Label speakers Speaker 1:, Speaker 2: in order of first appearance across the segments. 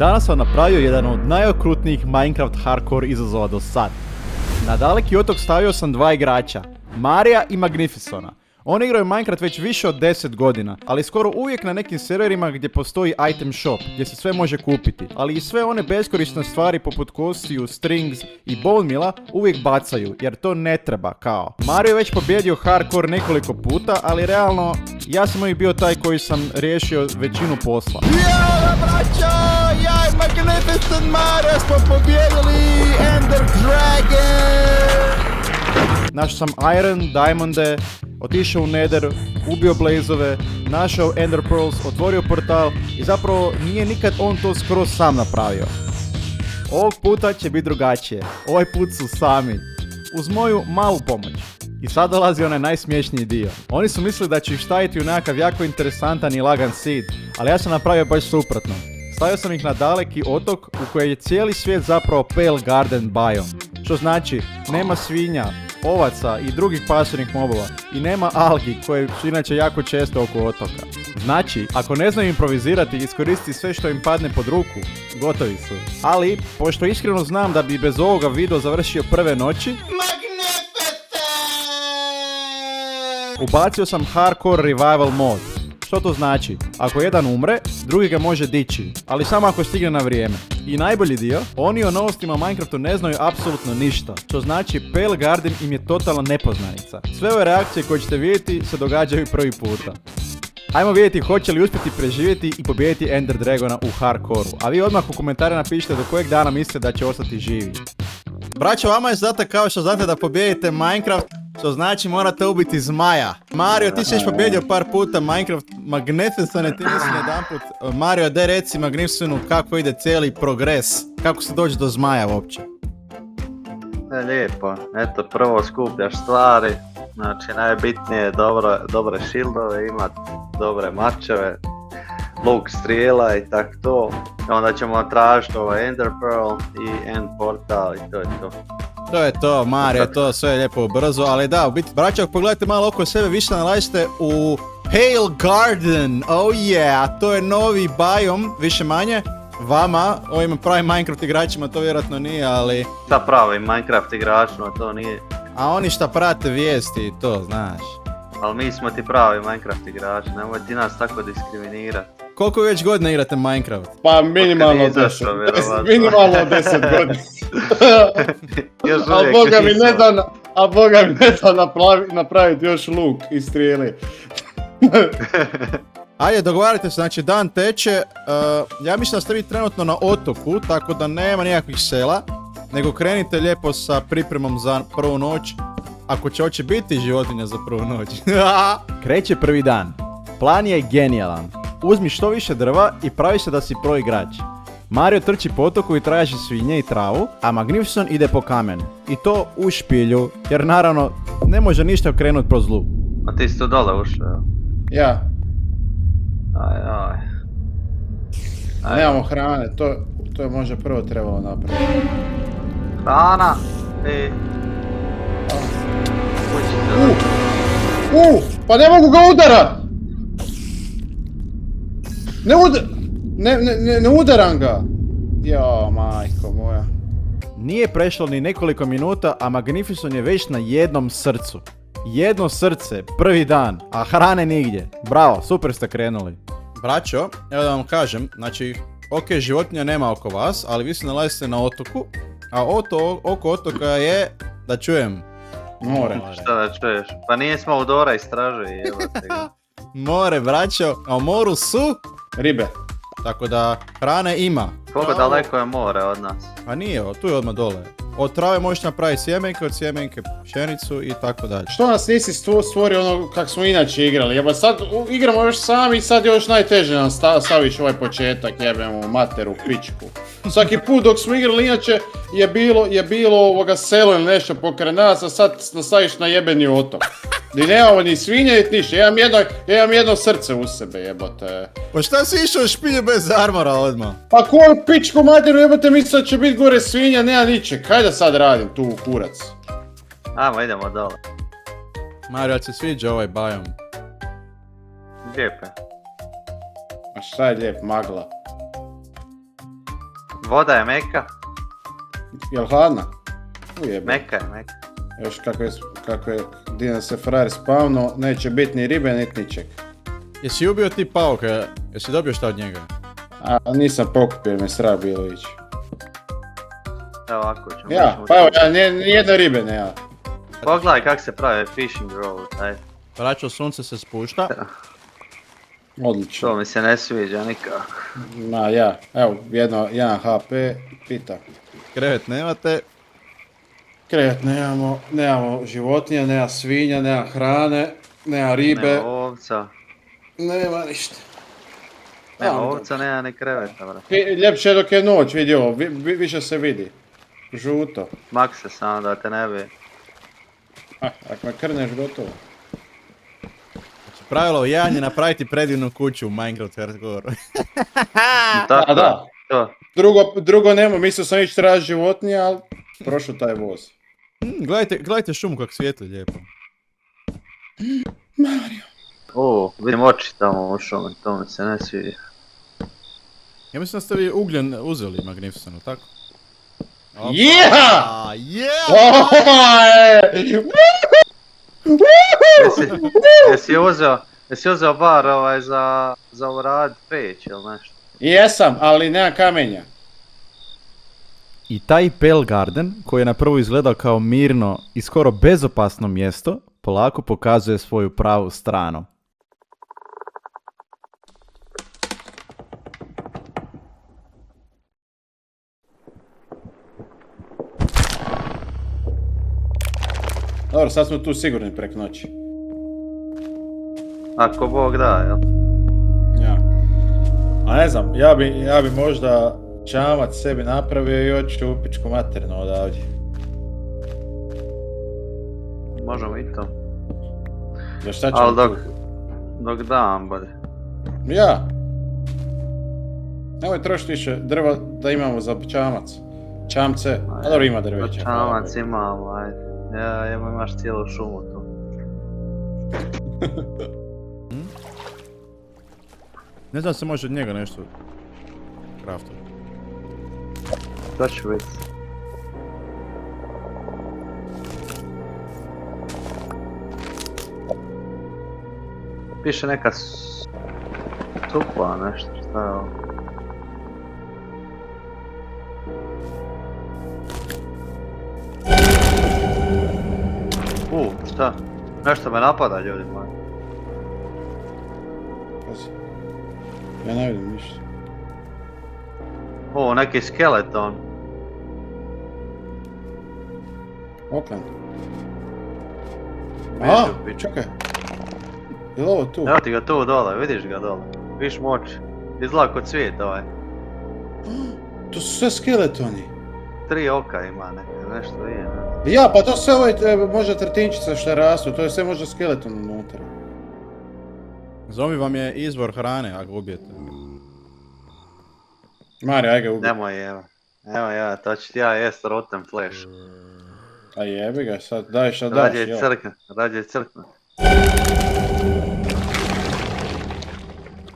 Speaker 1: Danas sam napravio jedan od najokrutnijih Minecraft hardcore izazova do sad. Na daleki otok stavio sam dva igrača, Marija i Magnificona. Oni igraju Minecraft već više od 10 godina, ali skoro uvijek na nekim serverima gdje postoji item shop, gdje se sve može kupiti. Ali i sve one beskorisne stvari poput kostiju, strings i bone meala uvijek bacaju, jer to ne treba, kao. Mario je već pobjedio hardcore nekoliko puta, ali realno, ja sam uvijek bio taj koji sam riješio većinu posla. Jao, braćo! Ja i Magnificent Mario smo pobjedili Ender Dragon! Našao sam Iron, Diamonde, otišao u Nether, ubio Blazove, našao Ender Pearls, otvorio portal i zapravo nije nikad on to skroz sam napravio. Ovog puta će biti drugačije, ovaj put su sami, uz moju malu pomoć. I sad dolazi onaj najsmiješniji dio. Oni su mislili da će ih staviti u nekakav jako interesantan i lagan seed, ali ja sam napravio baš suprotno. Stavio sam ih na daleki otok u kojem je cijeli svijet zapravo Pale Garden biome. Što znači, nema svinja, ovaca i drugih pasivnih mobova i nema algi koje su inače jako često oko otoka. Znači, ako ne znaju improvizirati i iskoristiti sve što im padne pod ruku, gotovi su. Ali, pošto iskreno znam da bi bez ovoga video završio prve noći, ubacio sam Hardcore Revival mod. Što to znači? Ako jedan umre, drugi ga može dići, ali samo ako stigne na vrijeme. I najbolji dio, oni o novostima Minecraftu ne znaju apsolutno ništa, što znači Pale Garden im je totalna nepoznanica. Sve ove reakcije koje ćete vidjeti se događaju prvi puta. Ajmo vidjeti hoće li uspjeti preživjeti i pobijediti Ender Dragona u hardcore-u, a vi odmah u komentare napišite do kojeg dana mislite da će ostati živi. Braćo, vama je zadatak kao što znate da pobijedite Minecraft, što znači morate ubiti zmaja. Mario, ti si već pobjedio par puta Minecraft. Magnificent, ti nisi jedanput. Mario, daj reci Magnificenu kako ide cijeli progres. Kako se dođe do zmaja uopće?
Speaker 2: Lijepo, eto prvo skupljaš stvari, znači najbitnije je dobre shieldove, imat dobre mačeve, luk, strijela i tak to. Onda ćemo tražiti ovaj Ender Pearl i End Portal i to je to.
Speaker 1: To je to, Mario, to sve je lijepo brzo, ali da, u biti, braćo, ako pogledajte malo oko sebe, vi se nalazite u Pale Garden, oh yeah, to je novi biome, više manje, vama, ovim pravim Minecraft igračima to vjerojatno nije, ali...
Speaker 2: Šta pravi Minecraft igračima, to nije.
Speaker 1: A oni šta prate vijesti i to, znaš.
Speaker 2: Ali mi smo ti pravi Minecraft igrači, nemoj ti nas tako diskriminirati.
Speaker 1: Koliko već godina igrate Minecraft?
Speaker 3: Pa minimalno 10. Minimalno 10 godina. A Boga mi ne da napraviti još luk i strijeli.
Speaker 1: Ajde, dogovarajte se, znači dan teče, ja mislim da ste vi trenutno na otoku, tako da nema nikakvih sela, nego krenite lijepo sa pripremom za prvu noć, ako će hoće biti životinja za prvu noć. Kreće prvi dan. Plan je genijalan. Uzmi što više drva i pravi se da si pro igrač. Mario trči po otoku i traži svinje i travu, a Magnificent ide po kamen. I to u špilju, jer naravno ne može ništa okrenuti pro zlu.
Speaker 2: A ti si tu dole ušao?
Speaker 3: Ja.
Speaker 2: Aj.
Speaker 3: Nemamo hrane, to je možda prvo trebalo napraviti.
Speaker 2: Hrana i...
Speaker 3: Pa ne mogu ga udarat! Ne udaram ga! Jao, majko moja.
Speaker 1: Nije prešlo ni nekoliko minuta, a Magnificent je već na jednom srcu. Jedno srce, prvi dan, a hrane nigdje. Bravo, super ste krenuli. Braćo, evo da vam kažem, znači, ok, životinja nema oko vas, ali vi se nalazite na otoku, a oko otoka je, da čujem,
Speaker 3: more.
Speaker 2: Šta da čuješ? Pa nismo u Dora istražuju, jebate ga.
Speaker 1: More, braćo, a u moru su?
Speaker 3: Ribe.
Speaker 1: Tako da hrane ima.
Speaker 2: Koliko daleko je more od nas?
Speaker 1: Pa nije, tu je odmah dole. Od trave možeš napraviti sjemenke, od sjemenke pšenicu i tako dalje.
Speaker 3: Što nas nisi stvorio ono kak smo inače igrali? Jeba sad igramo još sami i sad još najteže nam staviš ovaj početak, jebemo materu, pičku. Svaki put dok smo igrali inače je bilo ovoga selo ili nešto pokraj nas, a sad staviš na jebeni otok. Gdje nemamo ni svinje ni ništa, ja imam jedno srce u sebe, jebote.
Speaker 1: Pa šta si išao u špilju bez armora odmah?
Speaker 3: Pa koju pičku materu, jebote, mislim da će biti gore svinja, nema ničeg. Kaj da sad radim tu kurac?
Speaker 2: Ajmo, idemo dole.
Speaker 1: Mario, se sviđa ovaj biome.
Speaker 2: Lijepe.
Speaker 3: A šta je lijep, magla?
Speaker 2: Voda je meka,
Speaker 3: Jel hladna? Ujebe.
Speaker 2: meka je meka.
Speaker 3: Još kako je Dina se frajer spavno, neće biti ni ribe, niti ničeg.
Speaker 1: Jesi ubio ti pauka? Jesi dobio šta od njega?
Speaker 3: A nisam pokupio jer me strah bilo ići.
Speaker 2: Evo ovako ćemo.
Speaker 3: Ja, pa evo, ja nijedne ribe nema.
Speaker 2: Pogledaj kako se pravi fishing roll, taj.
Speaker 1: Vraćao sunce se spušta.
Speaker 3: Odlično.
Speaker 2: To mi se ne sviđa nikako.
Speaker 3: Ma ja, evo, jedan HP, pita.
Speaker 1: Krevet nemate.
Speaker 3: Krevet nemamo životinja, nema svinja, nema hrane, nema ribe,
Speaker 2: Nema ovca.
Speaker 3: nema ništa.
Speaker 2: Nema ovca, nema ni kreveta, bro.
Speaker 3: Ljepše je dok je noć, vidi ovo, više se vidi. Žuto.
Speaker 2: Mak se samo da te ne bi.
Speaker 3: Ako me krneš, gotovo.
Speaker 1: Znači, pravilo 1 je napraviti predivnu kuću u Minecraft Hardcore.
Speaker 2: Tako,
Speaker 3: da.
Speaker 2: To.
Speaker 3: Drugo nema, mislio sam ići tražiti životinje, ali prošao taj voz.
Speaker 1: Gledajte šumu kako svijetli lijepo.
Speaker 3: Mario.
Speaker 2: Vidim oči tamo u šumi, to mi se ne sviđa.
Speaker 1: Ja mislim da ste vi ugljen uzeli Magnificenu, tako? Opa,
Speaker 3: Yeah!
Speaker 1: Yeah!
Speaker 2: Jesi uzeo bar za urad peć ili nešto?
Speaker 3: Jesam, ali nema kamenja.
Speaker 1: I taj Pale Garden, koji je na prvu izgledao kao mirno i skoro bezopasno mjesto, polako pokazuje svoju pravu stranu.
Speaker 3: Dobro, sad smo tu sigurni prek noći.
Speaker 2: Ako Bog da, jel?
Speaker 3: Ja. A ne znam, ja bi možda čamac sebi napravio i oću u pičku materinu odavdje.
Speaker 2: Možemo i to.
Speaker 3: Jer šta ćemo
Speaker 2: Ali
Speaker 3: tu?
Speaker 2: dok dan bude.
Speaker 3: Ja. Nemoj trošiti više drva da imamo za čamac. Čamce, a dobro ima drveća.
Speaker 2: Čamac imamo, ajde. Ja, imaš cijelu šumu tu.
Speaker 1: Ne znam se može od njega nešto craftovati.
Speaker 2: To će biti. Piše neka supa, nešto, šta je ovo? Šta? Nešto me napada, ljudi moji.
Speaker 3: Pazi. Ja ne vidim ništa.
Speaker 2: Neki skeleton.
Speaker 3: Oklen.
Speaker 2: Vidiš
Speaker 3: A,
Speaker 2: ga, piče.
Speaker 3: čekaj. Je li ovo tu?
Speaker 2: Evo ti ga tu dole, vidiš ga dole. Viš moć. Izgleda kod cvijet ovaj.
Speaker 3: To su sve skeletoni.
Speaker 2: 3 oka ima nešto je. Ne?
Speaker 3: Ja, pa to sve ovo možda trtinčice što rastu, to je sve možda skeleton unutra.
Speaker 1: Zombi vam je izvor hrane ako ubijete.
Speaker 3: Mario, aj ga ubi.
Speaker 2: Nemoj evo. Evo ja, to ću ti ja jest rotten flesh.
Speaker 3: A jebi ga, sad daj šta daš,
Speaker 2: Rađe crkne.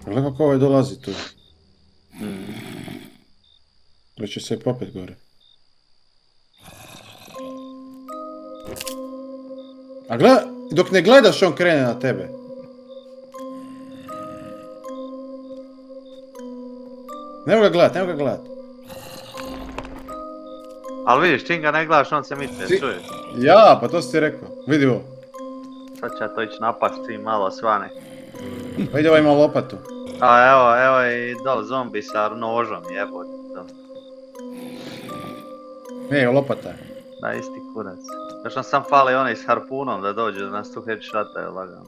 Speaker 3: Gledaj kako ovaj dolazi tu. Da će se popet gore. A gledaj, dok ne gledaš on krene na tebe. Nemo ga gledat.
Speaker 2: Ali vidiš, čim ga ne gledaš, on se miče, čuješ?
Speaker 3: Ja, pa to si ti rekao. Vidi ovo.
Speaker 2: Sad će ja to ići napast čim malo svane.
Speaker 3: Vidi ovo ima lopatu.
Speaker 2: A evo i dol zombi sa nožom, jebote.
Speaker 3: Ne, lopata je.
Speaker 2: Da, isti kurac. Još nam sam fali onaj s harpunom da dođe da nas tu headshotaju lagano.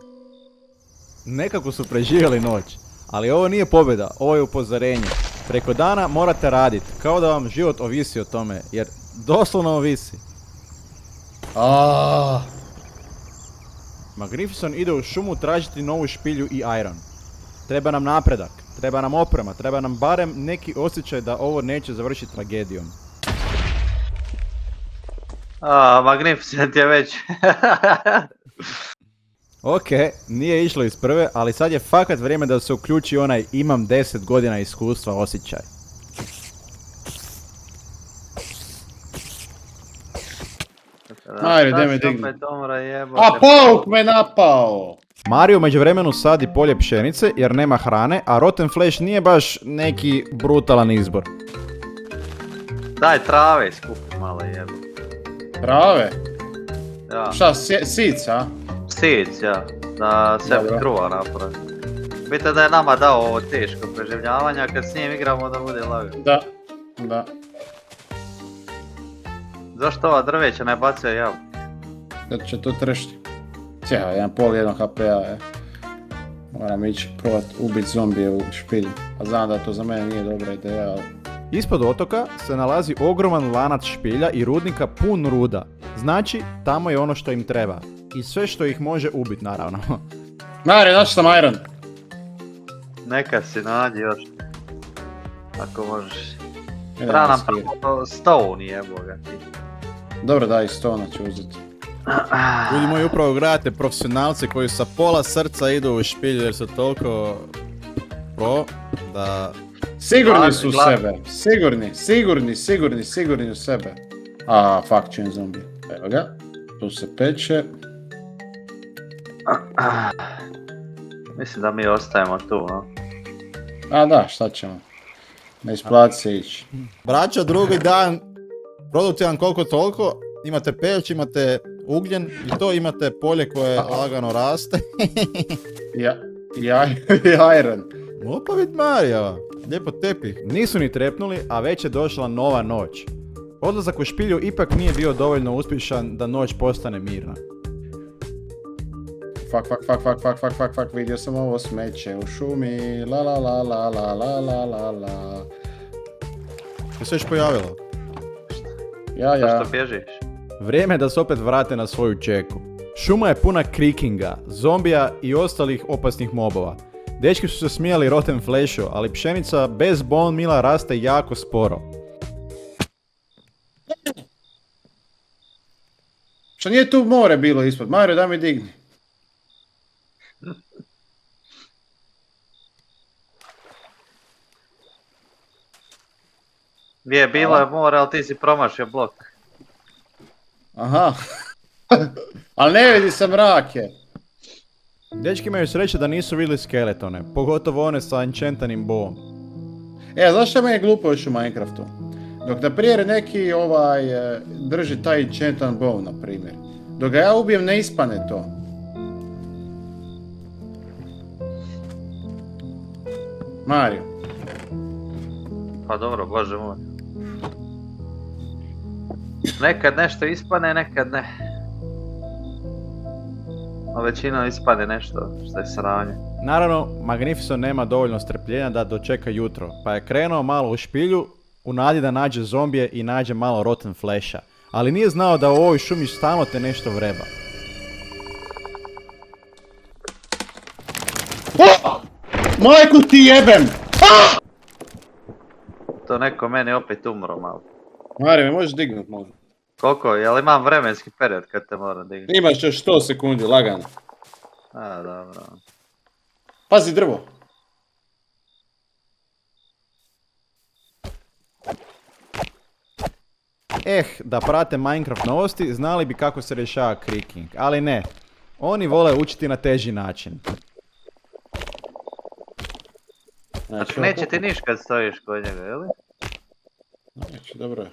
Speaker 1: Nekako su preživjeli noć, ali ovo nije pobjeda, ovo je upozorenje. Preko dana morate raditi, kao da vam život ovisi o tome, jer doslovno ovisi. Magnificent ide u šumu tražiti novu špilju i iron. Treba nam napredak, treba nam oprema, treba nam barem neki osjećaj da ovo neće završiti tragedijom.
Speaker 2: Magnificent je već.
Speaker 1: Ok, nije išlo iz prve, ali sad je fakat vrijeme da se uključi onaj imam 10 godina iskustva osjećaj.
Speaker 3: Ajde,
Speaker 2: Šta
Speaker 3: idem me
Speaker 2: si
Speaker 3: digni.
Speaker 2: opet umre, jebote?
Speaker 3: A pauk me napao!
Speaker 1: Mario u međuvremenu sadi polje pšenice jer nema hrane, a Rotten Flash nije baš neki brutalan izbor.
Speaker 2: Daj trave skupi malo jebote.
Speaker 3: Trave?
Speaker 2: Ja,
Speaker 3: Šta, sic, a?
Speaker 2: sic, ja. Da sebi
Speaker 3: Dobro.
Speaker 2: kruva napravi. Vidite da je nama dao ovo teško preživljavanje, a kad s njim igramo da bude lagano.
Speaker 3: Da.
Speaker 2: Zašto ova drveća ne bacaju javu?
Speaker 3: Da će to tršti. Cijela, 1,5 HP-a je. Moram ići probat ubiti zombije u špilju. A znam da to za mene nije dobra ideja, ali...
Speaker 1: Ispod otoka se nalazi ogroman lanac špilja i rudnika pun ruda. Znači, tamo je ono što im treba. I sve što ih može ubiti, naravno.
Speaker 3: Mare, našao sam iron.
Speaker 2: Neka si nađi još. Ako možeš.
Speaker 3: Idem
Speaker 2: Treba nam
Speaker 3: riskirat.
Speaker 2: prvo stone jeboga ti.
Speaker 3: Dobro, daj, stona ću uzeti.
Speaker 1: Ljudi moji, upravo gledate profesionalce koji sa pola srca idu u špilju jer su toliko pro da...
Speaker 3: Sigurni su u
Speaker 2: Glavni.
Speaker 3: sebe. Sigurni u sebe. A, fuck, čujem zombi. Evo ga. Tu se peče.
Speaker 2: Mislim da mi ostajemo tu, no?
Speaker 3: A da, šta ćemo. Ne isplati se ići.
Speaker 1: Braća, drugi dan, produktivan koliko toliko, imate pelč, imate ugljen i to imate polje koje lagano raste.
Speaker 3: Ja, iron.
Speaker 1: Opa vid Marija, lijepo tepi. Nisu ni trepnuli, a već je došla nova noć. Odlazak u špilju ipak nije bio dovoljno uspješan da noć postane mirna.
Speaker 3: Fuck, vidio sam ovo smeće u šumi, la.
Speaker 1: Ti se još pojavilo?
Speaker 3: Ja.
Speaker 2: Zašto bježiš?
Speaker 1: Vrijeme je da se opet vrate na svoju čeku. Šuma je puna krikinga, zombija i ostalih opasnih mobova. Dečki su se smijali Rotten Flashu, ali pšenica bez bone mila raste jako sporo.
Speaker 3: Šta nije tu more bilo ispod? Mario, da mi digni.
Speaker 2: Gdje je bilo je more, ali ti si promašio blok.
Speaker 3: Aha. Ali ne vidi se mrake.
Speaker 1: Dečki imaju sreće da nisu vidjeli skeletone, pogotovo one sa enchantanim boom.
Speaker 3: Znaš šta meni je glupo još u Minecraftu? Dok na primjer neki drži taj enchantan bow, na primjer. Dok ga ja ubijem ne ispane to. Mario.
Speaker 2: Pa dobro, bože moj. Nekad nešto ispane, nekad ne. A većinom ispane nešto što je sranje.
Speaker 1: Naravno, Magnificent nema dovoljno strpljenja da dočeka jutro, pa je krenuo malo u špilju u nadi da nađe zombije i nađe malo Rotten Flasha, ali nije znao da u ovoj šumi stalno te nešto vreba.
Speaker 3: Majku ti jebem!
Speaker 2: To neko meni opet umro malo.
Speaker 3: Mario, me možeš dignut možda?
Speaker 2: Koliko? Jel imam vremenski period kad te moram dignuti?
Speaker 3: Imaš još 100 sekundi, lagano.
Speaker 2: A, dobro.
Speaker 3: Pazi drvo.
Speaker 1: Da prate Minecraft novosti, znali bi kako se rješava creaking, ali ne. Oni vole učiti na teži način.
Speaker 2: Znači neće ti niš kad stojiš kod njega, jeli?
Speaker 3: Neće, dobro je.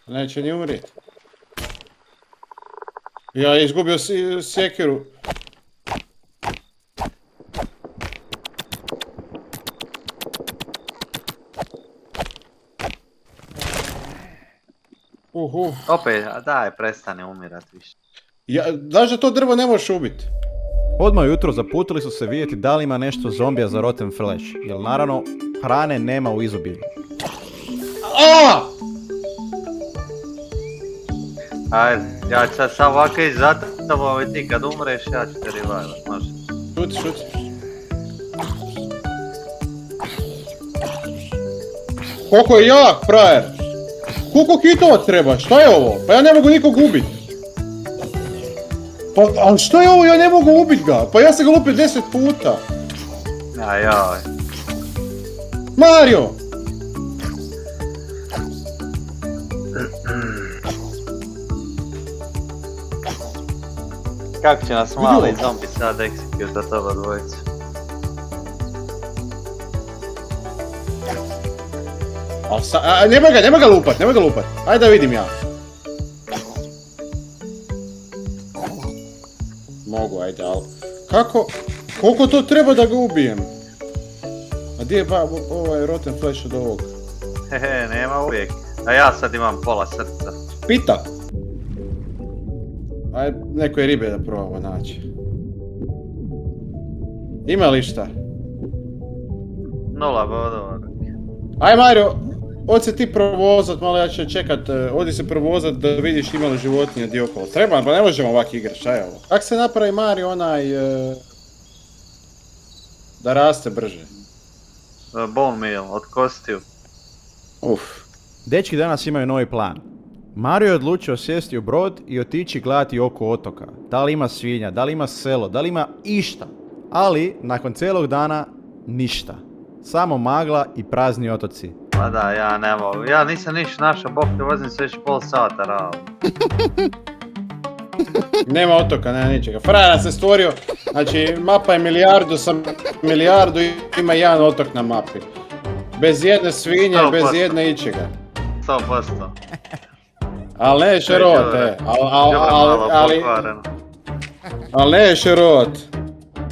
Speaker 3: Neće ni umrijeti. Ja izgubio sjekiru.
Speaker 2: Opet, a daj, prestani umirat više.
Speaker 3: Znaš da to drvo ne možeš ubiti?
Speaker 1: Odmah ujutro zaputili su se vidjeti da li ima nešto zombija za Rotten Flash, jer naravno hrane nema u izobilju.
Speaker 2: Ajde, ja ću sad samo ovako ići za tobom i ti kad umreš ja ću te revivat, može?
Speaker 3: Šuti. Koliko je jak, frajer! Koliko hitova treba? Šta je ovo? Pa ja ne mogu nikog ubit! Pa, ali što je ovo? Ja ne mogu ubit ga! Pa ja sam ga lupio 10 puta!
Speaker 2: Ajaj.
Speaker 3: Mario!
Speaker 2: kako će nas mali zombi sad execute toga dvojicu.
Speaker 3: Nemoj ga lupat, nemoj ga lupat. Ajde da vidim ja. Mogu, ajde, ali... Kako? Koliko to treba da ga ubijem? A gdje je ovaj rotten flesh od ovog?
Speaker 2: Hehe, nema uvijek. A ja sad imam pola srca.
Speaker 3: Pita! Ajde, neko je ribe da probamo naći. Ima li šta?
Speaker 2: 0 bodova.
Speaker 3: Aj Mario, odi se ti provozat, malo ja ću čekat, odi se provozat da vidiš ima li životinja di okolo. Treba, pa ne možemo ovak igrat, šta je ovo? Kak se napravi Mario onaj... da raste brže?
Speaker 2: Bone meal, od kostiju.
Speaker 3: Uf.
Speaker 1: Dečki danas imaju novi plan. Mario je odlučio sjesti u brod i otići gledati oko otoka. Da li ima svinja, da li ima selo, da li ima išta. Ali, nakon cijelog dana, ništa. Samo magla i prazni otoci.
Speaker 2: Pa da, ja ne mogu. Ja nisam niš našao, bok te vozim se već pol sata rao.
Speaker 3: Nema otoka, nema ničega. Frajer se stvorio, znači mapa je milijardu i ima jedan otok na mapi. Bez jedne svinje,
Speaker 2: 100%.
Speaker 3: bez jedne ičega.
Speaker 2: 100%.
Speaker 3: Al ne šerot, ali ne šerot.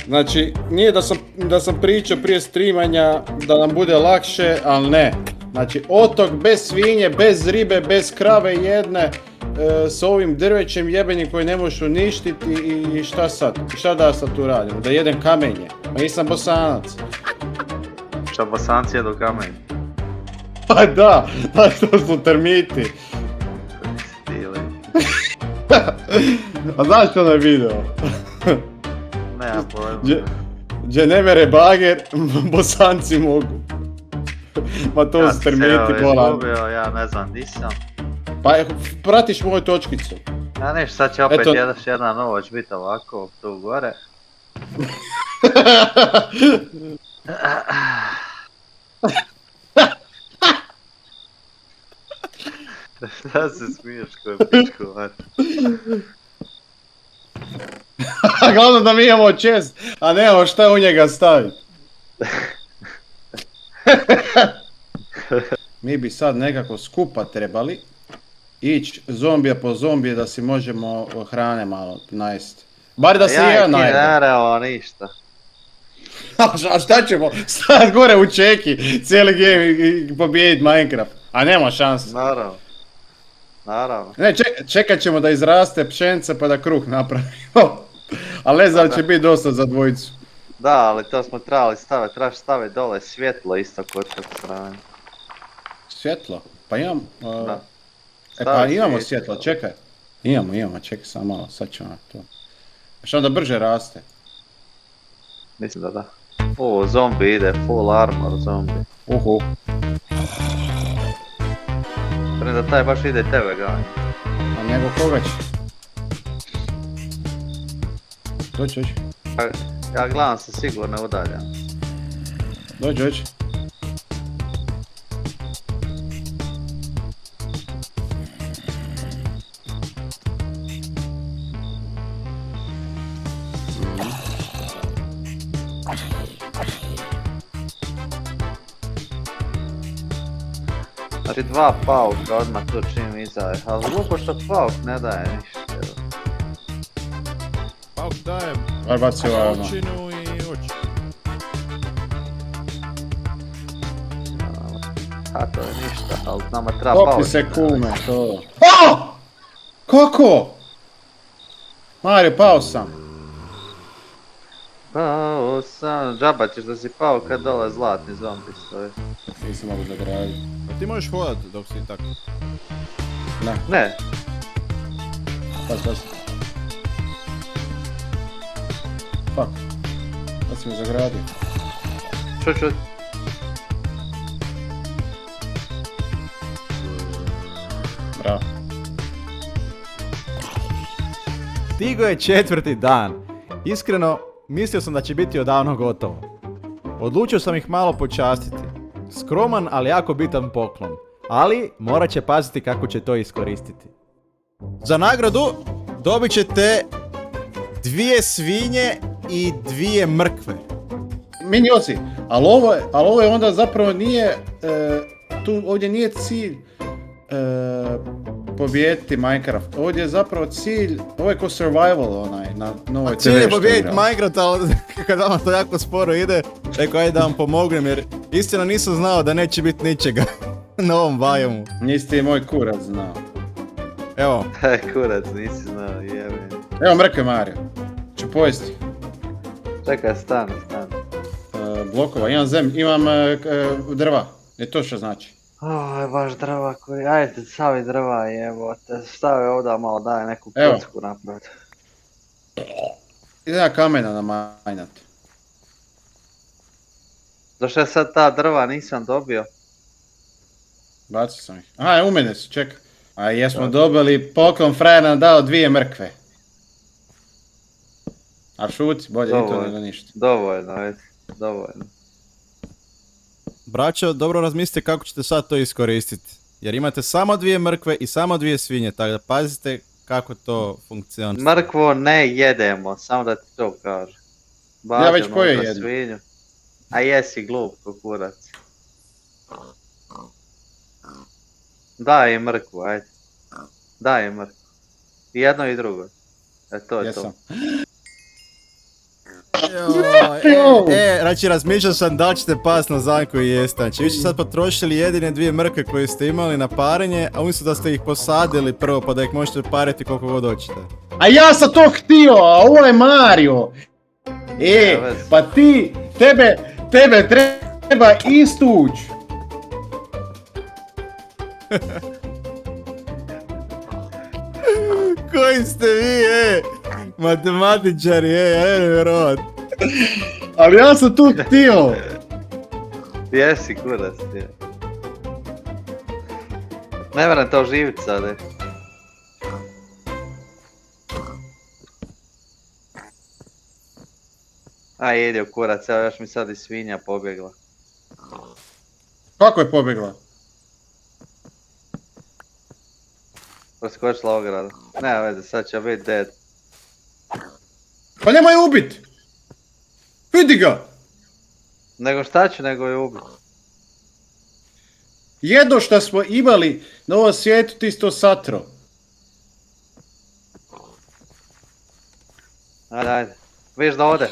Speaker 3: Znači, nije da sam pričao prije streamanja da nam bude lakše, ali ne. Znači, otok bez svinje, bez ribe, bez krave jedne, s ovim drvećem jebenim koji ne možeš uništiti i šta sad? Šta da sad tu radim? Da jedem kamenje? Pa nisam Bosanac.
Speaker 2: Šta Bosanci jedu kamen?
Speaker 3: Pa da, to su termiti.
Speaker 2: Stili.
Speaker 3: A znaš što onaj video?
Speaker 2: Nema pojma.
Speaker 3: Gdje ne mere bager, Bosanci mogu. Pa to su termiti bolan.
Speaker 2: Ja ne znam di sam.
Speaker 3: Pa pratiš moju točkicu.
Speaker 2: Ja niš, sad će opet
Speaker 3: Eto.
Speaker 2: jedna noć biti ovako, tu gore. Šta se smiješ koji pičku, mati?
Speaker 3: Glavno da mi imamo čest, a nemamo šta u njega staviti. Mi bi sad nekako skupa trebali ići zombija po zombije da si možemo hrane malo najesti. Bar da se ja najde.
Speaker 2: Ja naravno ništa.
Speaker 3: A šta ćemo? Stat gore u čeki cijeli game i pobijedit Minecraft. A nema šanse.
Speaker 2: Naravno.
Speaker 3: Ne, čekat ćemo da izraste pšence pa da kruh napravimo. Ali ne znam da će biti dosta za dvojicu.
Speaker 2: Da, ali to smo trebali staviti, trebaš staviti dole svjetlo isto kod tog strane.
Speaker 3: Svjetlo? Pa imam...
Speaker 2: Da.
Speaker 3: pa imamo svjetlo, čekaj. Imamo, čekaj samo malo, sad ćemo to. Što onda brže raste?
Speaker 2: Mislim da da. O, zombi ide, full armor zombi.
Speaker 3: Uhu.
Speaker 2: Prema da taj baš ide tebe ganja.
Speaker 3: A nego koga će? Dođi.
Speaker 2: Ja gledam se sigurno udaljan.
Speaker 3: Dođi.
Speaker 2: Znači 2 pauka odmah tu čim izaje, ali glupo što pauk ne daje ništa.
Speaker 4: Pauk daje
Speaker 3: Var baci ovaj odmah.
Speaker 4: očinu i oči.
Speaker 2: A to je ništa, ali nama treba pauk.
Speaker 3: Topi se kume, to. Kako? Mario, pao sam.
Speaker 2: Pao sam, džaba ćeš da si pao kad dole zlatni zombi stoje.
Speaker 3: Nisam mogu zagraditi.
Speaker 4: A ti možeš hodat dok si tako.
Speaker 2: Ne,
Speaker 3: Pas. Fuck. Sad si mi zagradio.
Speaker 2: čut.
Speaker 3: Bravo.
Speaker 1: Stigo je 4. dan. Iskreno, mislio sam da će biti odavno gotovo. Odlučio sam ih malo počastiti. Skroman, ali jako bitan poklon. Ali morat će paziti kako će to iskoristiti. Za nagradu dobit ćete
Speaker 4: 2 svinje i 2 mrkve.
Speaker 3: Minioci, ali ovo je onda zapravo nije, tu ovdje nije cilj pobijediti Minecraft. Ovdje je zapravo cilj, ovo je ko survival onaj, na novoj TV
Speaker 4: Cilj je
Speaker 3: što
Speaker 4: pobijediti
Speaker 3: igram.
Speaker 4: Minecraft, ali kad vama to jako sporo ide, rekao ajde da vam pomognem jer istina nisam znao da neće biti ničega na ovom biomu.
Speaker 3: Nisi ti moj kurac znao.
Speaker 4: Evo,
Speaker 2: Kurac, nisi znao, jebe.
Speaker 3: Evo mrkve Mario, ću pojesti.
Speaker 2: Čekaj, stani.
Speaker 3: Blokova, imam drva, je to što znači.
Speaker 2: Ovo je baš drva koji, ajde stavi drva jebote, stavi ovdje malo daj neku
Speaker 3: Evo.
Speaker 2: kocku napraviti.
Speaker 3: Idem ja kamena namajnat.
Speaker 2: Zašto sad ta drva nisam dobio?
Speaker 3: Bacio sam ih. Aha, u mene su, čekaj. A jesmo dobili poklon, frajer nam dao 2 mrkve. A šuci, bolje i to
Speaker 2: Dovoljno.
Speaker 3: nego ništa.
Speaker 2: Dovoljno, već, dovoljno.
Speaker 4: braćo, dobro razmislite kako ćete sad to iskoristiti. Jer imate samo 2 mrkve i samo 2 svinje, tako da pazite kako to funkcionira.
Speaker 2: Mrkvu ne jedemo, samo da ti to kažem.
Speaker 3: Ja već
Speaker 2: Bađemo
Speaker 3: pojeo
Speaker 2: za
Speaker 3: jednu.
Speaker 2: svinju. A jesi glup ko kurac. Daj im mrkvu, ajde. Daj im mrkvu. I jedno i drugo. To je
Speaker 3: Jesam.
Speaker 2: to.
Speaker 4: Znači razmišljao sam da li ćete pas na zanku i jest. Znači vi ste sad potrošili jedine 2 mrkve koje ste imali na parenje, a umjesto da ste ih posadili prvo pa da ih možete pariti koliko god hoćete.
Speaker 3: A ja sam to htio, a ovo je Mario.
Speaker 2: Nema veze.
Speaker 3: Pa tebe treba istuć.
Speaker 4: Koji ste vi, matematičari, ja ne vjerovat.
Speaker 3: Ali ja sam tu htio.
Speaker 2: Jesi kurac, je. Ne moram to živit sad, A jedio kurac, evo još mi sad i svinja pobjegla.
Speaker 3: Kako je pobjegla?
Speaker 2: Preskočila ogradu. Nema veze, sad će biti dead.
Speaker 3: Pa nemoj ubit. Vidi ga.
Speaker 2: Nego šta ću nego je ubiti.
Speaker 3: Jedno što smo imali na ovom svijetu ti si to satro.
Speaker 2: Ajde. Viš da ode.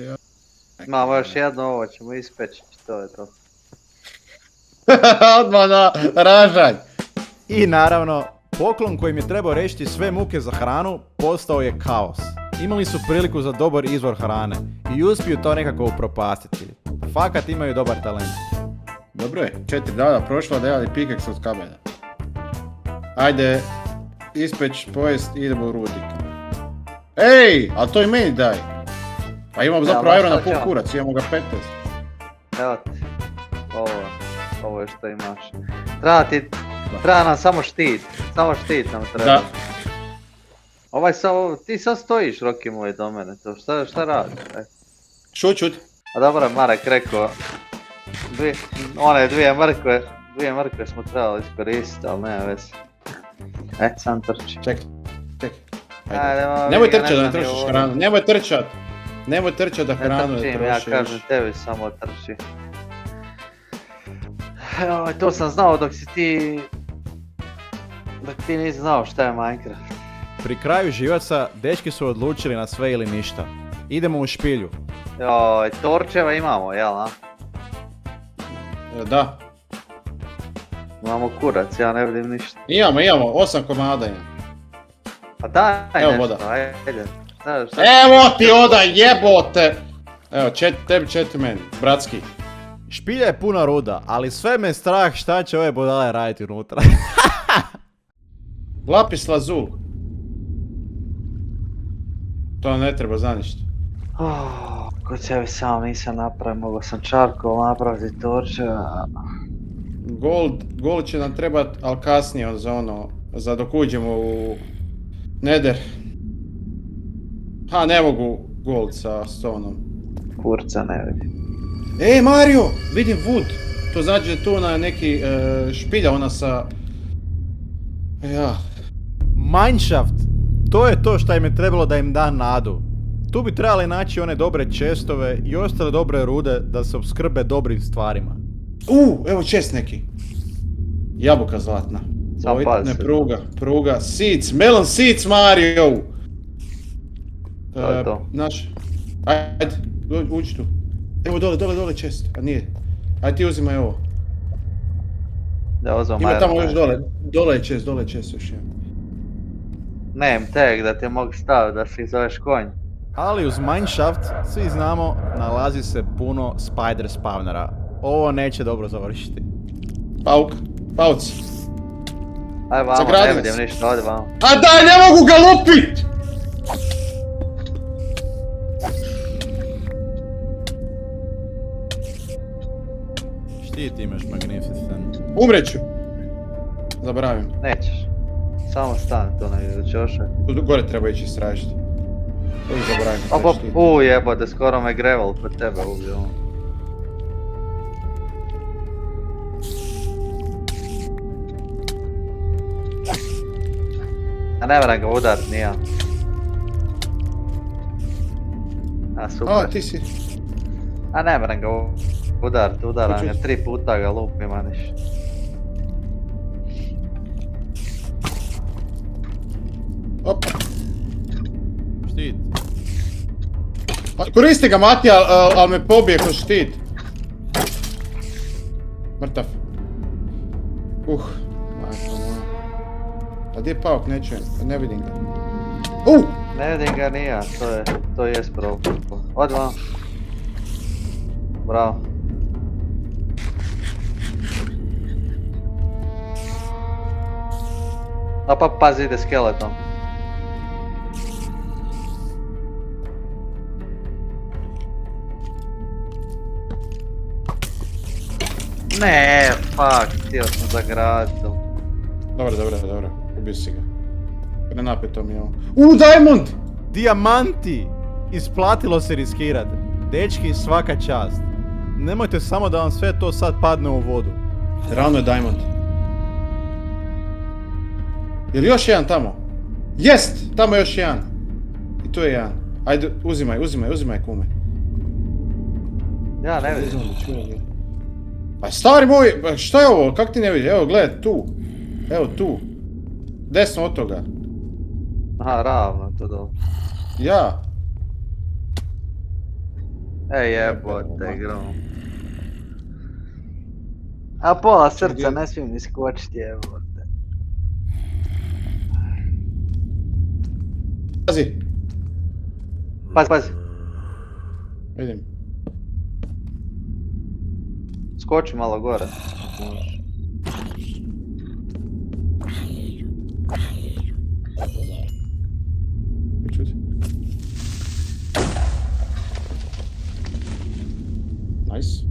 Speaker 3: Ja.
Speaker 2: Imamo još jedno, ovo ćemo ispeći, to je to.
Speaker 3: Odmah na ražanj.
Speaker 1: I naravno, poklon kojim je trebao riješiti sve muke za hranu postao je kaos. Imali su priliku za dobar izvor hrane i uspiju to nekako upropastiti. Fakat imaju dobar talent.
Speaker 3: Dobro je, 4 dana prošlo da imali pikeks od kamena. Ajde, ispeć, pojest, idemo u rudnik. Ej, ali to i meni daj. Pa imamo zapravo
Speaker 2: baš
Speaker 3: aero na
Speaker 2: to
Speaker 3: pol
Speaker 2: ću.
Speaker 3: kurac, imamo ga 15.
Speaker 2: Evo ti. Ovo je što imaš. Treba nam samo štit. Samo štit nam treba.
Speaker 3: Da.
Speaker 2: Ti sad stojiš, Roki moj, do mene. To šta radiš?
Speaker 3: Šut.
Speaker 2: A dobro, Marek rekao. Dvije mrkve smo trebali iskoristiti, ali nema veze. Sam trči.
Speaker 3: Čekaj.
Speaker 2: Ajde,
Speaker 3: Nemoj
Speaker 2: vi ga
Speaker 3: trčat da ne
Speaker 2: znam ni
Speaker 3: trošiš
Speaker 2: ovo.
Speaker 3: hranu, nemoj trčat da
Speaker 2: Ne
Speaker 3: hranu ne
Speaker 2: trčim, ja
Speaker 3: trošiš.
Speaker 2: kažem tebi samo trči. Evo, to sam znao dok ti nisi znao šta je Minecraft.
Speaker 1: Pri kraju živaca, dečki su odlučili na sve ili ništa. Idemo u špilju.
Speaker 2: Joj, torčeva imamo, jel na?
Speaker 3: Da,
Speaker 2: Imamo kurac, ja ne vidim ništa.
Speaker 3: imamo, 8 komada imamo.
Speaker 2: Pa daj
Speaker 3: Evo
Speaker 2: nešto,
Speaker 3: voda.
Speaker 2: ajde. Šta?
Speaker 3: Evo ti oda jebote! Evo, tebi 4 meni, bratski.
Speaker 1: Špilja je puna ruda, ali sve me strah šta će ove budale raditi unutra.
Speaker 3: Lapis lazul. To ne treba za ništa.
Speaker 2: Kod sebi sam nisam napravio, mogao sam čarkol napraviti torčeva.
Speaker 3: Gold će nam trebat, ali kasnije za dok uđemo u Nether. Ha, ne mogu gold sa stoneom.
Speaker 2: Kurca ne vidim.
Speaker 3: Ej Mario, vidim wood. To znači da je tu na neki špilja ona sa... Ja.
Speaker 1: Mineshaft! To je to što im je trebalo da im da nadu. Tu bi trebali naći one dobre čestove i ostale dobre rude da se opskrbe dobrim stvarima.
Speaker 3: Evo čest neki. Jabuka zlatna.
Speaker 2: Sam
Speaker 3: Oj,
Speaker 2: pazi.
Speaker 3: ne, pruga. Seeds, melon seeds, Mario!
Speaker 2: To je to.
Speaker 3: Ajde, uđi tu. Evo dole čest, a nije. Ajde ti uzimaj ovo.
Speaker 2: Da uzmem
Speaker 3: Ima
Speaker 2: Iron
Speaker 3: tamo
Speaker 2: Man.
Speaker 3: još dole je čest još jedan.
Speaker 2: Nem tag da ti mogu staviti da si zoveš konj.
Speaker 1: Ali uz mineshaft, svi znamo, nalazi se puno spider spawnera. Ovo neće dobro završiti.
Speaker 3: Pauc.
Speaker 2: Aj vamo,
Speaker 3: Zagradi
Speaker 2: ne vidim
Speaker 3: se.
Speaker 2: ništa, odi vamo.
Speaker 3: A daj, ne mogu ga lupit!
Speaker 1: Štit imaš Magnificent.
Speaker 3: Umreću. Zaboravim.
Speaker 2: Nećeš. Samo stani tu na čošak.
Speaker 3: Tu gore treba ići istražiti. To zaboravim.
Speaker 2: Opa, jebote, skoro me Gravel kod tebe ubio. A ne moram ga udarit, nije. A super.
Speaker 3: A, ti si.
Speaker 2: A ne moram ga udarit, udaram
Speaker 3: Hoću.
Speaker 2: ga 3 puta ga lup, ima ništa.
Speaker 3: Op.
Speaker 1: Štit.
Speaker 3: Koristi ga Matija, al me pobije ko štit. Mrtav. Majko moja. A gdje je pauk, ne čujem, ne vidim ga.
Speaker 2: Ne vidim ga nije, to je problem. Odi vam. Bravo. A pa pazi, ide skeleton. Ne, fuck, htio sam zagraditi.
Speaker 3: Dobro, ubio si ga. Prenapeto mi je ovo. Diamond!
Speaker 1: Dijamanti! Isplatilo se riskirat. Dečki, svaka čast. Nemojte samo da vam sve to sad padne u vodu.
Speaker 3: Ravno je Diamond. Je li još jedan tamo? Jest! Tamo je još jedan. I tu je jedan. Ajde, uzimaj kume.
Speaker 2: Ja ne vidim.
Speaker 3: Pa stari moj, šta je ovo? Kak ti ne vidiš? Evo, gledaj, tu. Evo, tu. Desno od toga.
Speaker 2: Aha, ravno, to dobro.
Speaker 3: Ja.
Speaker 2: Ej jebote, grom. A pola srca ne smijem ni skočiti, jebote.
Speaker 3: Pazi.
Speaker 2: Pazi.
Speaker 3: Vidim.
Speaker 2: Skoči malo gore. ako možeš.
Speaker 3: Čuti. Nice.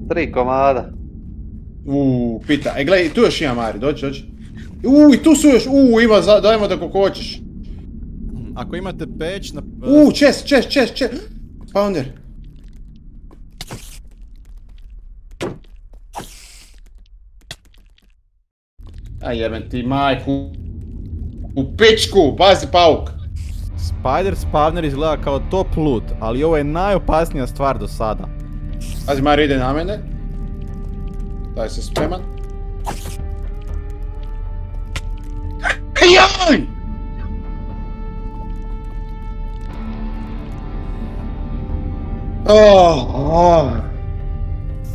Speaker 2: 3 komada.
Speaker 3: Pita. E, gledaj, tu još ima Mari, dođi. I tu su još, ima, dajmo da kako hoćeš.
Speaker 1: Ako imate peć na...
Speaker 3: Chest. Spawner. A jebem ti majku. U pičku, pazi pauk.
Speaker 1: Spider spawner izgleda kao top loot, ali ovo je najopasnija stvar do sada.
Speaker 3: Pazi, Mari ide na mene. Daj se spreman. Joj!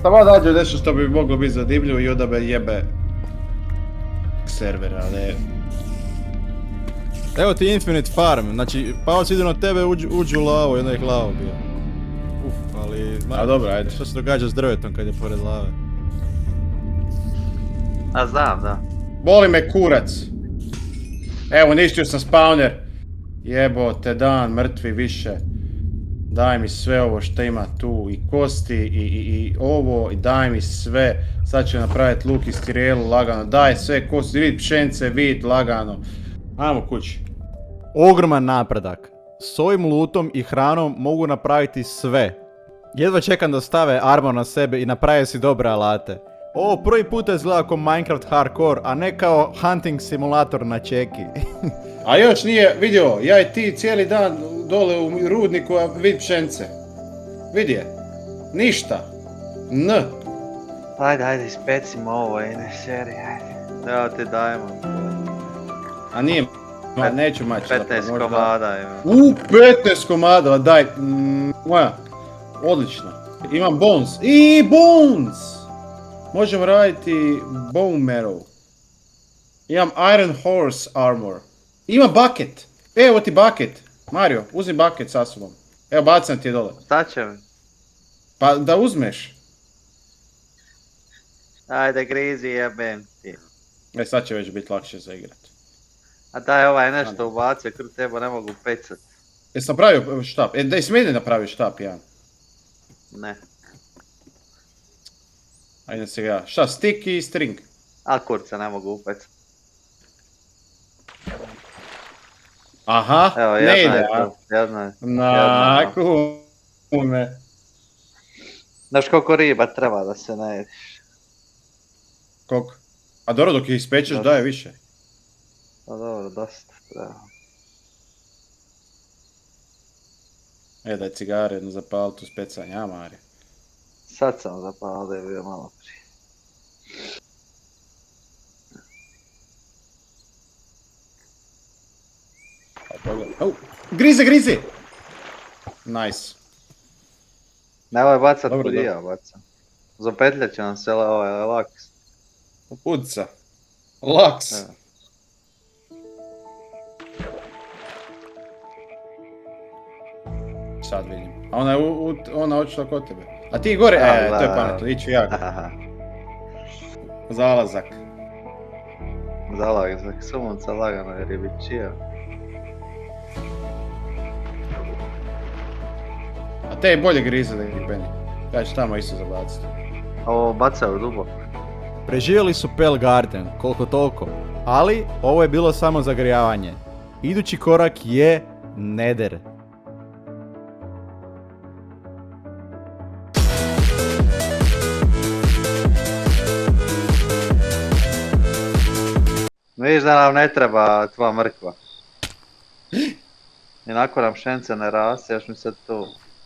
Speaker 3: Samo nađe nešto što bi moglo biti zadivljivo i onda me jebe servera, ne.
Speaker 1: Evo ti Infinite Farm, znači Pavac ide na tebe, uđi u lavu, jedna ih lava bio. Ali...
Speaker 3: A dobro, ajde.
Speaker 1: Što se događa s drvetom kad je pored lave?
Speaker 2: A znam, da.
Speaker 3: Boli me kurac. Evo, uništio sam spawner. Jebote dan, mrtvi više. Daj mi sve ovo što ima tu, i kosti, i ovo, i daj mi sve. Sad ću napraviti luk i stirelu lagano. Daj sve kosti, vid pšence, vid lagano. Ajmo kući.
Speaker 1: Ogroman napredak. S ovim lootom i hranom mogu napraviti sve. Jedva čekam da stave armor na sebe i naprave si dobre alate. Ovo prvi puta izgleda kao Minecraft Hardcore, a ne kao hunting simulator na čeki.
Speaker 3: A još nije vidio, ja i ti cijeli dan dole u rudniku, a vid pšence. Vidi je. Ništa. N.
Speaker 2: Ajde, ispecimo ovo i ne seri, ajde. Evo ti dajemo.
Speaker 3: A nije, neću maći.
Speaker 2: 15 komada ima.
Speaker 3: 15 komada, daj. Moja. Odlično. Imam bones. Bones! Možemo raditi bone marrow. Imam iron horse armor. Ima bucket. Evo ti bucket. Mario, uzmi bucket sa sobom. Evo, bacam ti je dole.
Speaker 2: Šta će mi?
Speaker 3: Pa da uzmeš.
Speaker 2: Ajde, grizi jebem ti.
Speaker 3: Sad će već biti lakše za igrat.
Speaker 2: A daj ovaj nešto ubacio, kod teba ne mogu pecat.
Speaker 3: Jesi napravio štap? Da jesi meni napravio štap, jedan.
Speaker 2: Ne.
Speaker 3: Ajde se ga. Šta, stick i string?
Speaker 2: A kurca ne mogu upecat.
Speaker 3: Aha,
Speaker 2: Evo,
Speaker 3: ne
Speaker 2: jedna
Speaker 3: ide,
Speaker 2: je
Speaker 3: a?
Speaker 2: to, jedna je.
Speaker 3: Na, kume.
Speaker 2: Znaš koliko riba treba da se najediš?
Speaker 3: Koliko? A dobro, dok je ispečeš
Speaker 2: Dosta.
Speaker 3: daje više.
Speaker 2: Pa dobro, dosta treba.
Speaker 3: Daj cigare, jedno zapali tu specanje, a Mari?
Speaker 2: Sad sam zapao da je bio malo prije.
Speaker 3: Grize! Nice.
Speaker 2: Nemoj bacat
Speaker 3: Dobro,
Speaker 2: kud i ja bacam. Zapetljat će nam se ovaj laks.
Speaker 3: Puca. Laks.
Speaker 2: Evo.
Speaker 3: Sad vidim. A ona je očila kod tebe. A ti gore, to je pametno, iću ja. Zalazak.
Speaker 2: Zalazak sunca lagano jer je bićija.
Speaker 3: A te je bolje grize da ih peni. Ja ću tamo isto zabaciti.
Speaker 2: Ovo bacaju duboko.
Speaker 1: Preživjeli su Pale Garden, koliko toliko, ali ovo je bilo samo zagrijavanje. Idući korak je Nether.
Speaker 2: Vidiš da nam ne treba tva mrkva. Inako nam šence ne raste, još mi sad tu